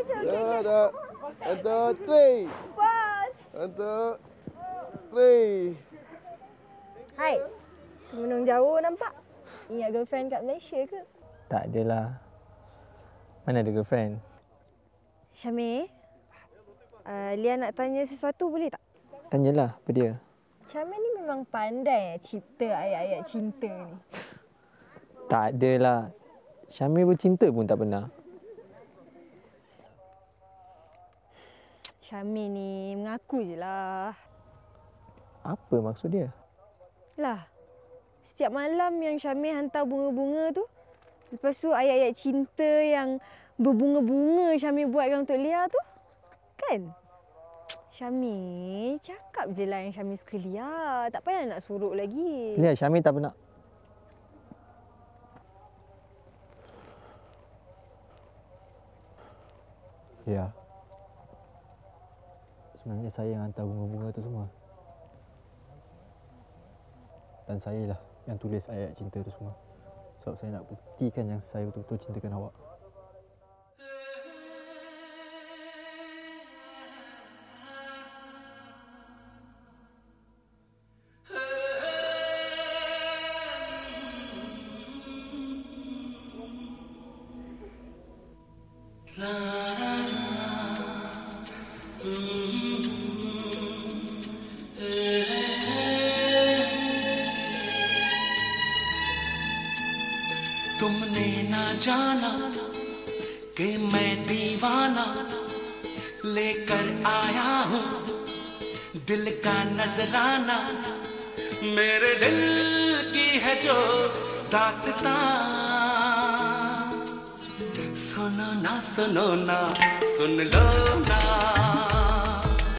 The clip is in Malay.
Ya, dah. 1, 2, 3. Pas. 1, 2, 3. Hai. Menung jauh nampak. Ingat girlfriend kat Malaysia ke? Tak adalah. Mana ada girlfriend? Syamil, Lia nak tanya sesuatu boleh tak? Tanyalah, apa dia? Syamil ni memang pandai cipta ayat-ayat cinta ni. Tak adalah. Syamil bercinta pun tak pernah. Syamil ni mengaku je lah. Apa maksud dia? Lah, setiap malam yang Syamil hantar bunga-bunga tu, lepas tu ayat-ayat cinta yang berbunga-bunga Syamil buatkan untuk Lia tu, kan? Syamil, cakap je lah yang Syamil suka Lia. Tak payah nak suruh lagi. Lihat, Syamil tak pernah. Ya. Sebenarnya saya yang hantar bunga-bunga tu semua. Dan saya lah yang tulis ayat cinta tu semua. Sebab saya nak buktikan yang saya betul-betul cintakan awak. तुमने ना जाना कि मैं दीवाना लेकर आया हूँ दिल का नजराना मेरे दिल की है जो दास्तां सुनो ना सुन लो ना